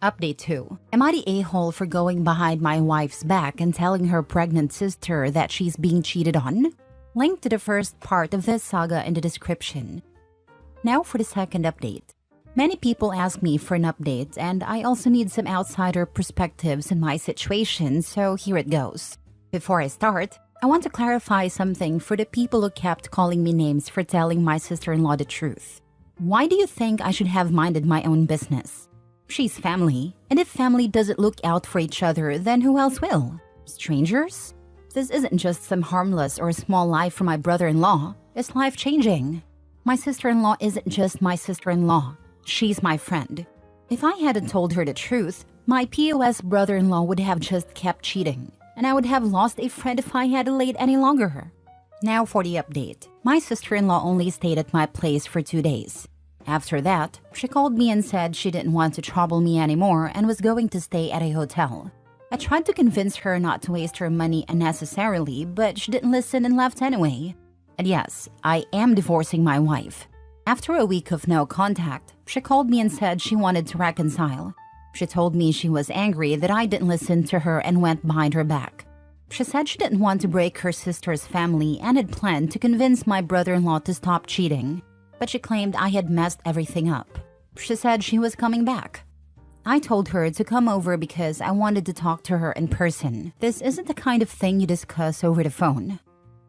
Update 2. Am I the a-hole for going behind my wife's back and telling her pregnant sister that she's being cheated on? Link to the first part of this saga in the description. Now for the second update. Many people ask me for an update, and I also need some outsider perspectives in my situation, so here it goes. Before I start, I want to clarify something for the people who kept calling me names for telling my sister-in-law the truth. Why do you think I should have minded my own business? She's family, and if family doesn't look out for each other, then who else will? Strangers? This isn't just some harmless or small lie for my brother-in-law, it's life-changing. My sister-in-law isn't just my sister-in-law, she's my friend. If I hadn't told her the truth, my POS brother-in-law would have just kept cheating, and I would have lost a friend if I had delayed any longer. Now for the update. My sister-in-law only stayed at my place for 2 days. After that, she called me and said she didn't want to trouble me anymore and was going to stay at a hotel. I tried to convince her not to waste her money unnecessarily, but she didn't listen and left anyway. And yes, I am divorcing my wife. After a week of no contact, she called me and said she wanted to reconcile. She told me she was angry that I didn't listen to her and went behind her back. She said she didn't want to break her sister's family and had planned to convince my brother-in-law to stop cheating. But she claimed I had messed everything up. She said she was coming back. I told her to come over because I wanted to talk to her in person. This isn't the kind of thing you discuss over the phone.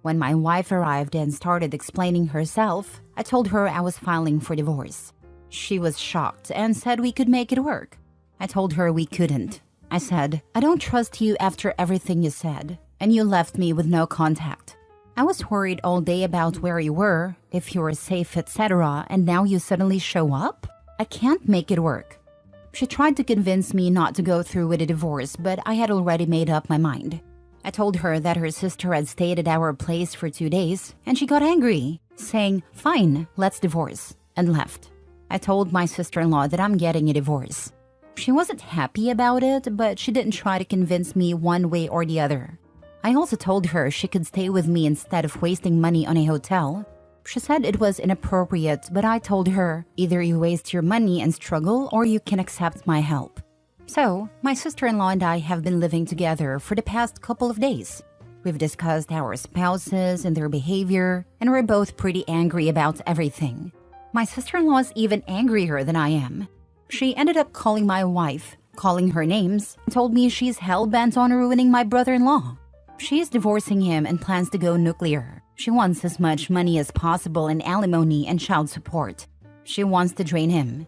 When my wife arrived and started explaining herself, I told her I was filing for divorce. She was shocked and said we could make it work. I told her we couldn't. I said, I don't trust you after everything you said, and you left me with no contact. I was worried all day about where you were, if you were safe, etc., and now you suddenly show up? I can't make it work. She tried to convince me not to go through with a divorce, but I had already made up my mind. I told her that her sister had stayed at our place for 2 days, and she got angry, saying, fine, let's divorce, and left. I told my sister-in-law that I'm getting a divorce. She wasn't happy about it, but she didn't try to convince me one way or the other. I also told her she could stay with me instead of wasting money on a hotel. She said it was inappropriate, but I told her, either you waste your money and struggle or you can accept my help. So, my sister-in-law and I have been living together for the past couple of days. We've discussed our spouses and their behavior, and we're both pretty angry about everything. My sister-in-law is even angrier than I am. She ended up calling my wife, calling her names, and told me she's hell-bent on ruining my brother-in-law. She is divorcing him and plans to go nuclear. She wants as much money as possible in alimony and child support. She wants to drain him.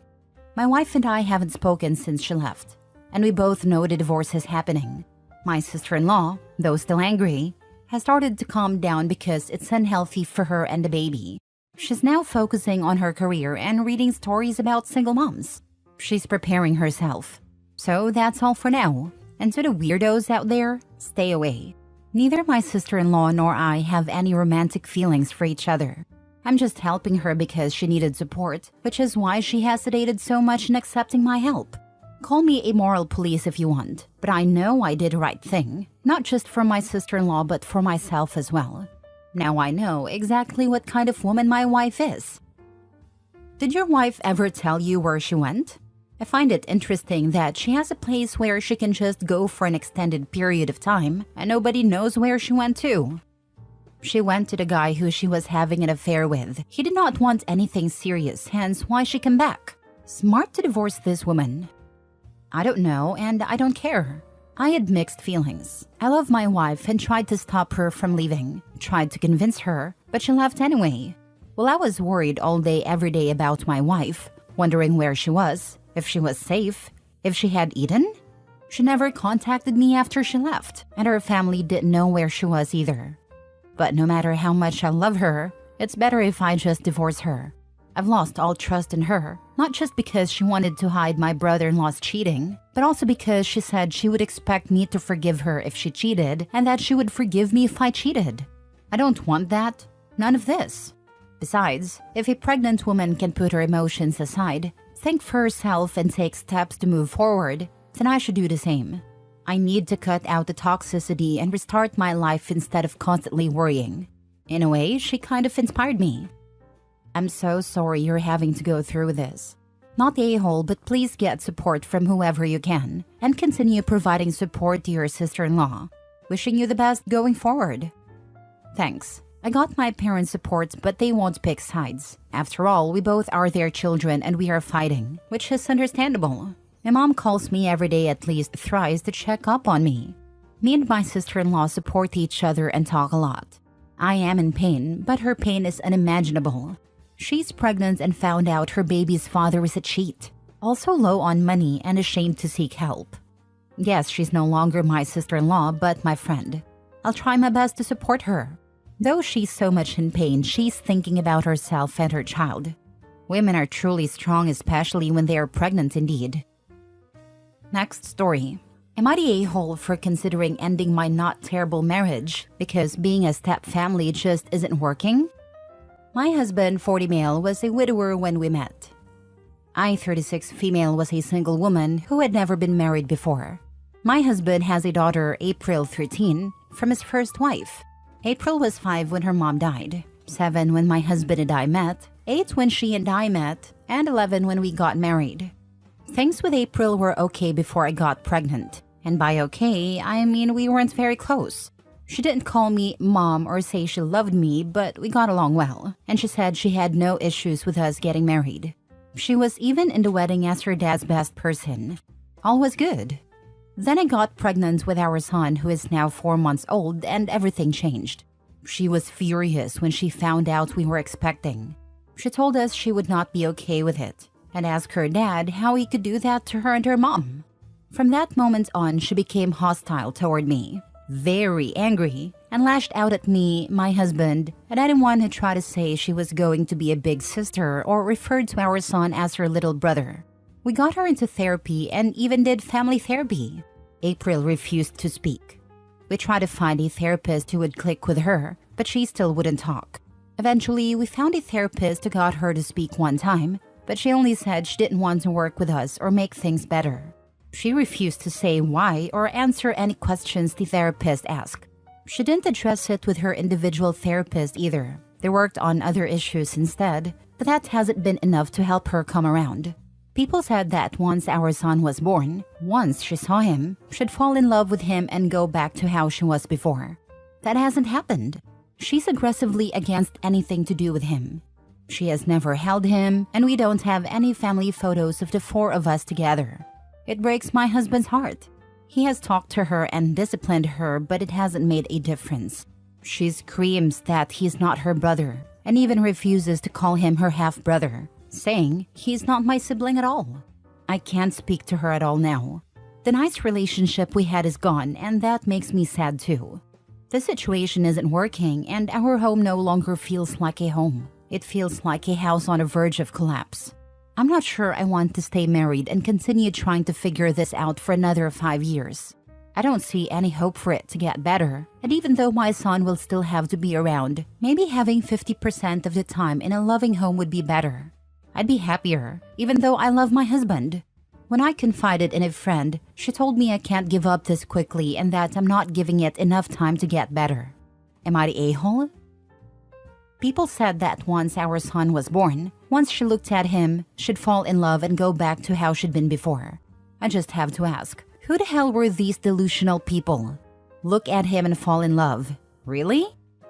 My wife and I haven't spoken since she left, and we both know the divorce is happening. My sister-in-law, though still angry, has started to calm down because it's unhealthy for her and the baby. She's now focusing on her career and reading stories about single moms. She's preparing herself. So that's all for now. And to the weirdos out there, stay away. Neither my sister-in-law nor I have any romantic feelings for each other. I'm just helping her because she needed support, which is why she hesitated so much in accepting my help. Call me a moral police if you want, but I know I did the right thing, not just for my sister-in-law but for myself as well. Now I know exactly what kind of woman my wife is. Did your wife ever tell you where she went? I find it interesting that she has a place where she can just go for an extended period of time and nobody knows where she went to. She went to the guy who she was having an affair with. He did not want anything serious, hence why she came back. Smart to divorce this woman. I don't know, and I don't care. I had mixed feelings. I love my wife and tried to stop her from leaving. Tried to convince her, but she left anyway. Well, I was worried all day every day about my wife, wondering where she was, if she was safe, if she had eaten. She never contacted me after she left, and her family didn't know where she was either. But no matter how much I love her, it's better if I just divorce her. I've lost all trust in her, not just because she wanted to hide my brother-in-law's cheating, but also because she said she would expect me to forgive her if she cheated, and that she would forgive me if I cheated. I don't want that. None of this. Besides, if a pregnant woman can put her emotions aside, think for herself and take steps to move forward, then I should do the same. I need to cut out the toxicity and restart my life instead of constantly worrying. In a way, she kind of inspired me. I'm so sorry you're having to go through this. Not the a-hole, but please get support from whoever you can and continue providing support to your sister-in-law. Wishing you the best going forward. Thanks. I got my parents' support, but they won't pick sides. After all, we both are their children and we are fighting, which is understandable. My mom calls me every day at least thrice to check up on me. Me and my sister-in-law support each other and talk a lot. I am in pain, but her pain is unimaginable. She's pregnant and found out her baby's father is a cheat. Also low on money and ashamed to seek help. Yes, she's no longer my sister-in-law, but my friend. I'll try my best to support her. Though she's so much in pain, she's thinking about herself and her child. Women are truly strong, especially when they are pregnant indeed. Next story. Am I the a-hole for considering ending my not terrible marriage because being a step-family just isn't working? My husband, 40 male, was a widower when we met. I, 36 female, was a single woman who had never been married before. My husband has a daughter, April 13, from his first wife. April was 5 when her mom died, 7 when my husband and I met, 8 when she and I met, and 11 when we got married. Things with April were okay before I got pregnant. And by okay, I mean we weren't very close. She didn't call me mom or say she loved me, but we got along well. And she said she had no issues with us getting married. She was even in the wedding as her dad's best person. All was good. Then I got pregnant with our son, who is now 4 months old, and everything changed. She was furious when she found out we were expecting. She told us she would not be okay with it, and asked her dad how he could do that to her and her mom. From that moment on, she became hostile toward me, very angry, and lashed out at me, my husband, and anyone who tried to say she was going to be a big sister or referred to our son as her little brother. We got her into therapy and even did family therapy. April refused to speak. We tried to find a therapist who would click with her, but she still wouldn't talk. Eventually, we found a therapist who got her to speak one time, but she only said she didn't want to work with us or make things better. She refused to say why or answer any questions the therapist asked. She didn't address it with her individual therapist either. They worked on other issues instead, but that hasn't been enough to help her come around. People said that once our son was born, once she saw him, she'd fall in love with him and go back to how she was before. That hasn't happened. She's aggressively against anything to do with him. She has never held him, and we don't have any family photos of the 4 of us together. It breaks my husband's heart. He has talked to her and disciplined her, but it hasn't made a difference. She screams that he's not her brother, and even refuses to call him her half-brother, saying he's not my sibling at all. I can't speak to her at all now. The nice relationship we had is gone, and that makes me sad too. The situation isn't working, and our home no longer feels like a home. It feels like a house on the verge of collapse. I'm not sure I want to stay married and continue trying to figure this out for another 5 years. I don't see any hope for it to get better, and even though my son will still have to be around, maybe having 50% of the time in a loving home would be better. I'd be happier, even though I love my husband. When I confided in a friend, she told me I can't give up this quickly and that I'm not giving it enough time to get better. Am I the a-hole? People said that once our son was born, once she looked at him, she'd fall in love and go back to how she'd been before. I just have to ask, who the hell were these delusional people? Look at him and fall in love. Really?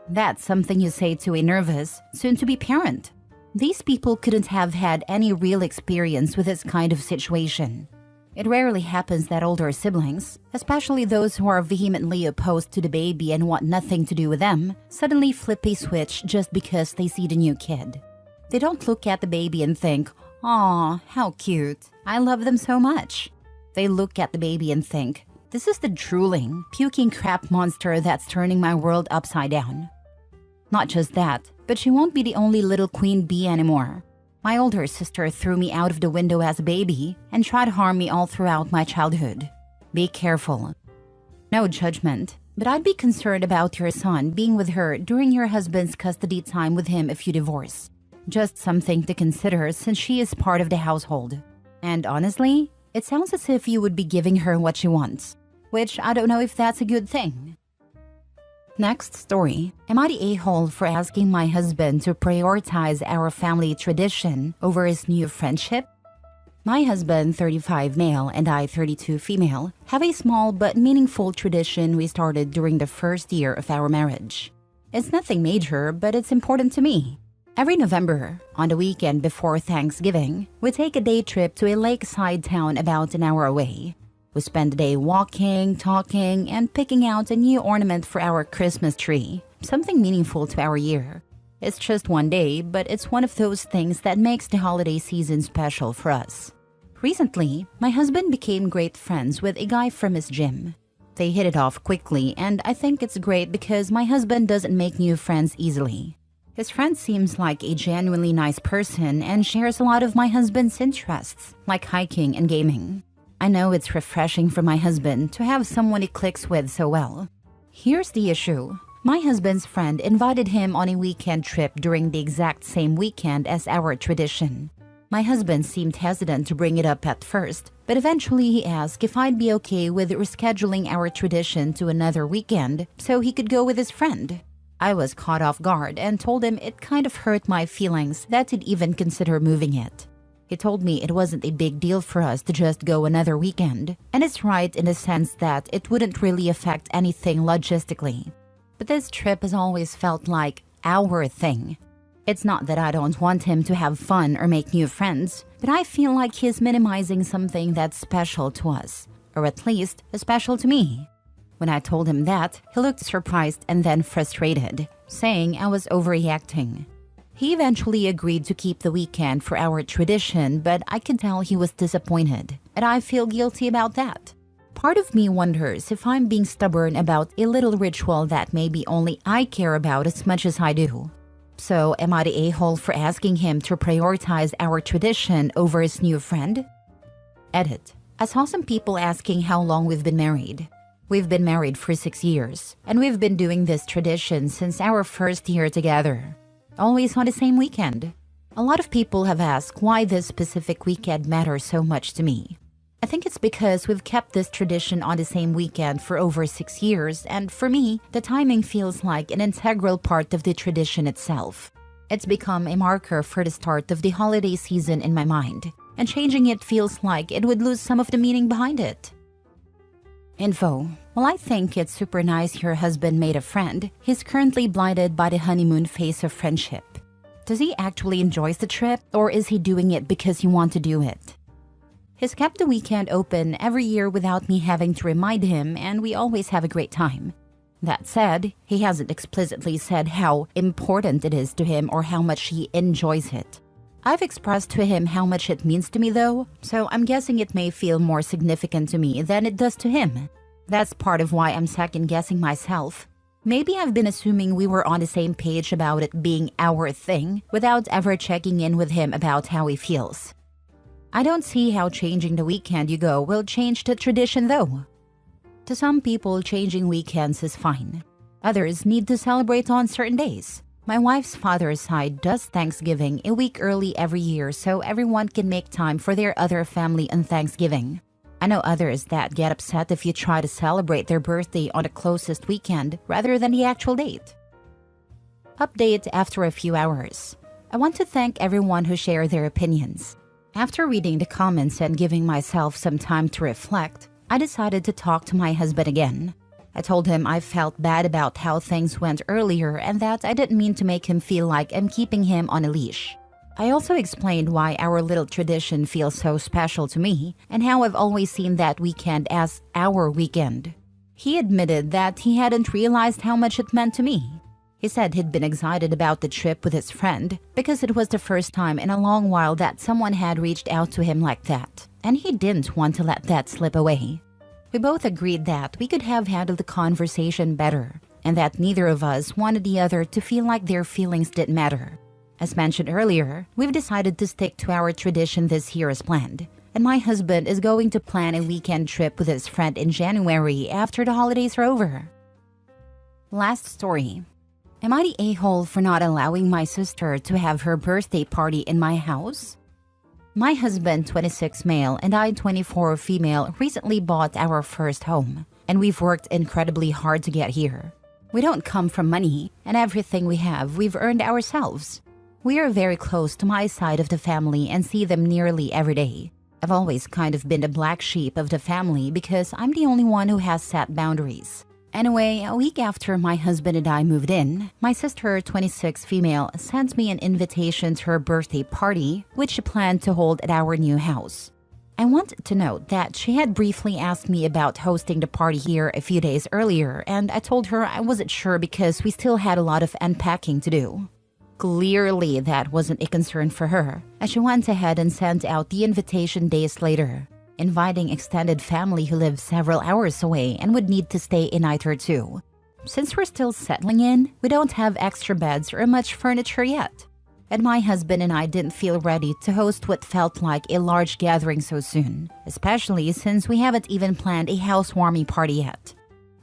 That's something you say to a nervous, soon-to-be parent. These people couldn't have had any real experience with this kind of situation. It rarely happens that older siblings, especially those who are vehemently opposed to the baby and want nothing to do with them, suddenly flip a switch just because they see the new kid. They don't look at the baby and think, "Aw, how cute, I love them so much." They look at the baby and think, "This is the drooling, puking crap monster that's turning my world upside down." Not just that, but she won't be the only little queen bee anymore. My older sister threw me out of the window as a baby and tried to harm me all throughout my childhood. Be careful. No judgment, but I'd be concerned about your son being with her during your husband's custody time with him if you divorce. Just something to consider since she is part of the household. And honestly, it sounds as if you would be giving her what she wants, which I don't know if that's a good thing. Next story. Am I the a-hole for asking my husband to prioritize our family tradition over his new friendship? My husband, 35 male, and I, 32 female, have a small but meaningful tradition we started during the first year of our marriage. It's nothing major, but it's important to me. Every November, on the weekend before Thanksgiving, we take a day trip to a lakeside town about an hour away. We spend the day walking, talking, and picking out a new ornament for our Christmas tree, something meaningful to our year. It's just one day, but it's one of those things that makes the holiday season special for us. Recently, my husband became great friends with a guy from his gym. They hit it off quickly, and I think it's great because my husband doesn't make new friends easily. His friend seems like a genuinely nice person and shares a lot of my husband's interests, like hiking and gaming. I know it's refreshing for my husband to have someone he clicks with so well. Here's the issue. My husband's friend invited him on a weekend trip during the exact same weekend as our tradition. My husband seemed hesitant to bring it up at first, but eventually he asked if I'd be okay with rescheduling our tradition to another weekend so he could go with his friend. I was caught off guard and told him it kind of hurt my feelings that he'd even consider moving it. He told me it wasn't a big deal for us to just go another weekend, and it's right in the sense that it wouldn't really affect anything logistically. But this trip has always felt like our thing. It's not that I don't want him to have fun or make new friends, but I feel like he's minimizing something that's special to us, or at least special to me. When I told him that, he looked surprised and then frustrated, saying I was overreacting. He eventually agreed to keep the weekend for our tradition, but I could tell he was disappointed, and I feel guilty about that. Part of me wonders if I'm being stubborn about a little ritual that maybe only I care about as much as I do. So, am I the a-hole for asking him to prioritize our tradition over his new friend? Edit. I saw some people asking how long we've been married. We've been married for 6 years, and we've been doing this tradition since our first year together. Always on the same weekend. A lot of people have asked why this specific weekend matters so much to me. I think it's because we've kept this tradition on the same weekend for over 6 years, and for me, the timing feels like an integral part of the tradition itself. It's become a marker for the start of the holiday season in my mind, and changing it feels like it would lose some of the meaning behind it. Info. While I think it's super nice your husband made a friend, he's currently blinded by the honeymoon phase of friendship. Does he actually enjoy the trip, or is he doing it because he wants to do it? He's kept the weekend open every year without me having to remind him, and we always have a great time. That said, he hasn't explicitly said how important it is to him or how much he enjoys it. I've expressed to him how much it means to me though, so I'm guessing it may feel more significant to me than it does to him. That's part of why I'm second-guessing myself. Maybe I've been assuming we were on the same page about it being our thing without ever checking in with him about how he feels. I don't see how changing the weekend you go will change the tradition though. To some people, changing weekends is fine. Others need to celebrate on certain days. My wife's father's side does Thanksgiving a week early every year so everyone can make time for their other family on Thanksgiving. I know others that get upset if you try to celebrate their birthday on the closest weekend rather than the actual date. Update after a few hours. I want to thank everyone who shared their opinions. After reading the comments and giving myself some time to reflect, I decided to talk to my husband again. I told him I felt bad about how things went earlier and that I didn't mean to make him feel like I'm keeping him on a leash. I also explained why our little tradition feels so special to me and how I've always seen that weekend as our weekend. He admitted that he hadn't realized how much it meant to me. He said he'd been excited about the trip with his friend because it was the first time in a long while that someone had reached out to him like that, and he didn't want to let that slip away. We both agreed that we could have handled the conversation better, and that neither of us wanted the other to feel like their feelings didn't matter. As mentioned earlier, we've decided to stick to our tradition this year as planned, and my husband is going to plan a weekend trip with his friend in January after the holidays are over. Last story. Am I the a-hole for not allowing my sister to have her birthday party in my house? My husband, 26 male, and I, 24 female, recently bought our first home, and we've worked incredibly hard to get here. We don't come from money, and everything we have, we've earned ourselves. We are very close to my side of the family and see them nearly every day. I've always kind of been the black sheep of the family because I'm the only one who has set boundaries. Anyway, a week after my husband and I moved in, my sister, 26 female, sent me an invitation to her birthday party, which she planned to hold at our new house. I want to note that she had briefly asked me about hosting the party here a few days earlier, and I told her I wasn't sure because we still had a lot of unpacking to do. Clearly, that wasn't a concern for her, as she went ahead and sent out the invitation days later, inviting extended family who live several hours away and would need to stay a night or two. Since we're still settling in, we don't have extra beds or much furniture yet. And my husband and I didn't feel ready to host what felt like a large gathering so soon, especially since we haven't even planned a housewarming party yet.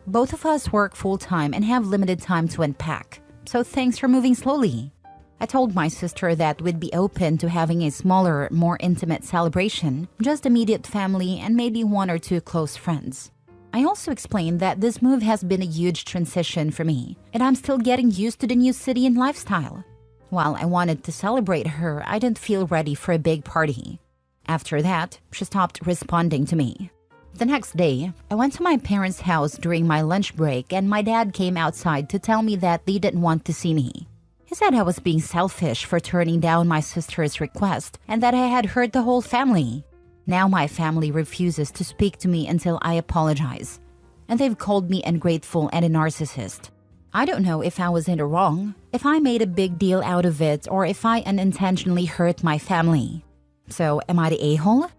Both of us work full-time and have limited time to unpack, so things are moving slowly. I told my sister that we'd be open to having a smaller, more intimate celebration, just immediate family and maybe one or two close friends. I also explained that this move has been a huge transition for me, and I'm still getting used to the new city and lifestyle. While I wanted to celebrate her, I didn't feel ready for a big party. After that, she stopped responding to me. The next day, I went to my parents' house during my lunch break and my dad came outside to tell me that they didn't want to see me. He said I was being selfish for turning down my sister's request and that I had hurt the whole family. Now my family refuses to speak to me until I apologize. And they've called me ungrateful and a narcissist. I don't know if I was in the wrong, if I made a big deal out of it, or if I unintentionally hurt my family. So, am I the a-hole?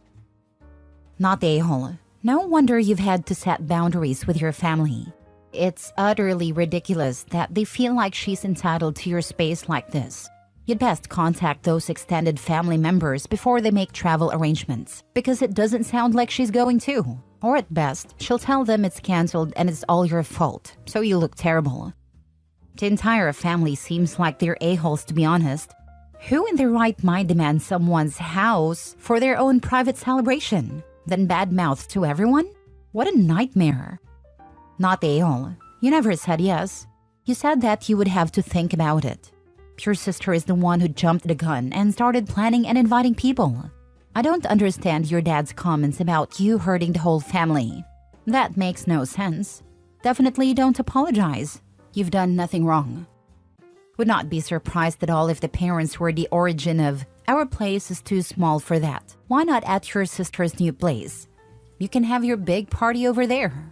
Not the a-hole. No wonder you've had to set boundaries with your family. It's utterly ridiculous that they feel like she's entitled to your space like this. You'd best contact those extended family members before they make travel arrangements, because it doesn't sound like she's going to. Or at best, she'll tell them it's cancelled and it's all your fault, so you look terrible. The entire family seems like they're a-holes, to be honest. Who in their right mind demands someone's house for their own private celebration, then badmouth to everyone? What a nightmare. Not the a-hole. You never said yes. You said that you would have to think about it. Your sister is the one who jumped the gun and started planning and inviting people. I don't understand your dad's comments about you hurting the whole family. That makes no sense. Definitely don't apologize. You've done nothing wrong. Would not be surprised at all if the parents were the origin of, "Our place is too small for that. Why not at your sister's new place? You can have your big party over there."